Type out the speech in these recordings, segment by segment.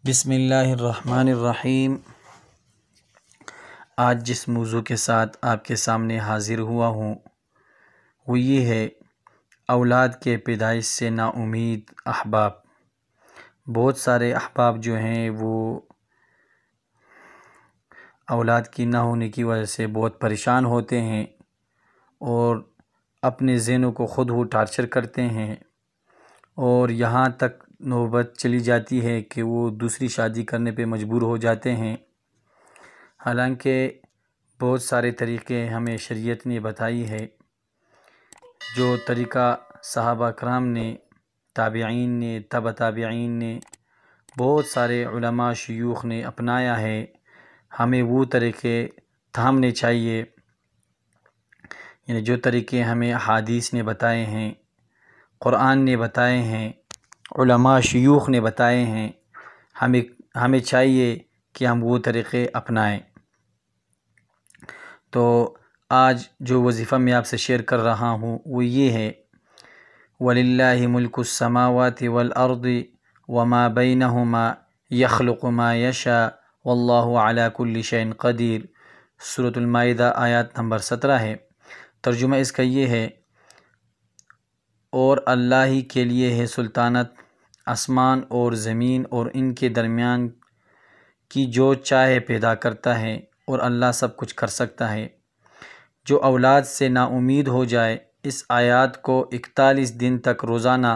بسم اللہ الرحمن الرحیم۔ آج جس موضوع کے ساتھ آپ کے سامنے حاضر ہوا ہوں وہ یہ ہے اولاد کے پیدائش سے نا امید احباب۔ بہت سارے احباب جو ہیں وہ اولاد کی نہ ہونے کی وجہ سے بہت پریشان ہوتے ہیں اور اپنے ذہنوں کو خود وہ ٹارچر کرتے ہیں، اور یہاں تک نوبت چلی جاتی ہے کہ وہ دوسری شادی کرنے پہ مجبور ہو جاتے ہیں۔ حالانکہ بہت سارے طریقے ہمیں شریعت نے بتائی ہے، جو طریقہ صحابہ کرام نے، تابعین نے، تبع تابعین نے، بہت سارے علماء شیوخ نے اپنایا ہے، ہمیں وہ طریقے تھامنے چاہیے۔ یعنی جو طریقے ہمیں احادیث نے بتائے ہیں، قرآن نے بتائے ہیں، علماء شیوخ نے بتائے ہیں، ہمیں چاہیے کہ ہم وہ طریقے اپنائیں۔ تو آج جو وظیفہ میں آپ سے شیئر کر رہا ہوں وہ یہ ہے: وَلِلَّهِ مُلْكُ السَّمَاوَاتِ وَالْأَرْضِ وَمَا بَيْنَهُمَا يَخْلُقُ مَا يَشَاءُ وَاللَّهُ عَلَى كُلِّ شَيْءٍ قَدِيرٌ۔ سورۃ المائدہ آیات نمبر 17 ہے۔ ترجمہ اس کا یہ ہے: اور اللہ ہی کے لیے ہے سلطنت، آسمان اور زمین اور ان کے درمیان کی جو چاہے پیدا کرتا ہے، اور اللہ سب کچھ کر سکتا ہے۔ جو اولاد سے نا امید ہو جائے، اس آیات کو 41 دن تک روزانہ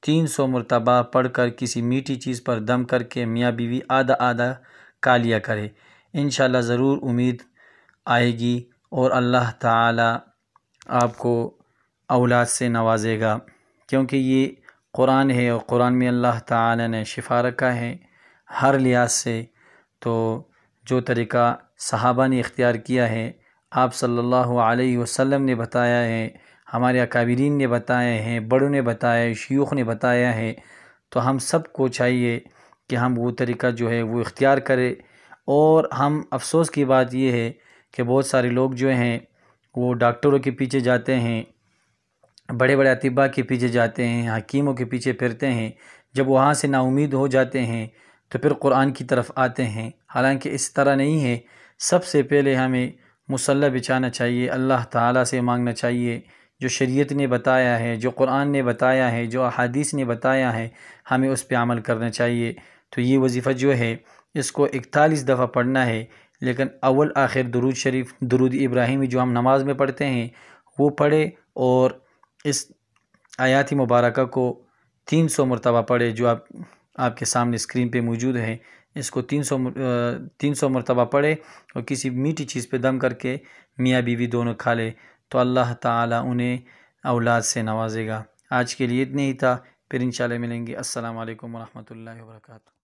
300 مرتبہ پڑھ کر کسی میٹھی چیز پر دم کر کے میاں بیوی آدھا آدھا کھا لیا کرے، انشاءاللہ ضرور امید آئے گی اور اللہ تعالی آپ کو اولاد سے نوازے گا، کیونکہ یہ قرآن ہے اور قرآن میں اللہ تعالی نے شفا رکھا ہے ہر لحاظ سے۔ تو جو طریقہ صحابہ نے اختیار کیا ہے، آپ صلی اللہ علیہ وسلم نے بتایا ہے، ہمارے اکابرین نے بتائے ہیں، بڑوں نے بتایا ہے، شیوخ نے بتایا ہے، تو ہم سب کو چاہیے کہ ہم وہ طریقہ جو ہے وہ اختیار کریں۔ اور ہم افسوس کی بات یہ ہے کہ بہت سارے لوگ جو ہیں وہ ڈاکٹروں کے پیچھے جاتے ہیں، بڑے بڑے اطباء کے پیچھے جاتے ہیں، حکیموں کے پیچھے پھرتے ہیں، جب وہاں سے نا امید ہو جاتے ہیں تو پھر قرآن کی طرف آتے ہیں۔ حالانکہ اس طرح نہیں ہے، سب سے پہلے ہمیں مصلی بچھانا چاہیے، اللہ تعالیٰ سے مانگنا چاہیے، جو شریعت نے بتایا ہے، جو قرآن نے بتایا ہے، جو احادیث نے بتایا ہے، ہمیں اس پہ عمل کرنا چاہیے۔ تو یہ وظیفہ جو ہے اس کو 41 دفعہ پڑھنا ہے، لیکن اول آخر درود شریف، درود ابراہیمی جو ہم نماز میں پڑھتے ہیں وہ پڑھے، اور اس آیات مبارکہ کو 300 مرتبہ پڑھے جو آپ کے سامنے اسکرین پہ موجود ہے۔ اس کو 300 مرتبہ پڑھے اور کسی میٹھی چیز پہ دم کر کے میاں بیوی دونوں کھا لے، تو اللہ تعالیٰ انہیں اولاد سے نوازے گا۔ آج کے لیے اتنے ہی تھا، پھر انشاءاللہ ملیں گے۔ السلام علیکم ورحمۃ اللہ وبرکاتہ۔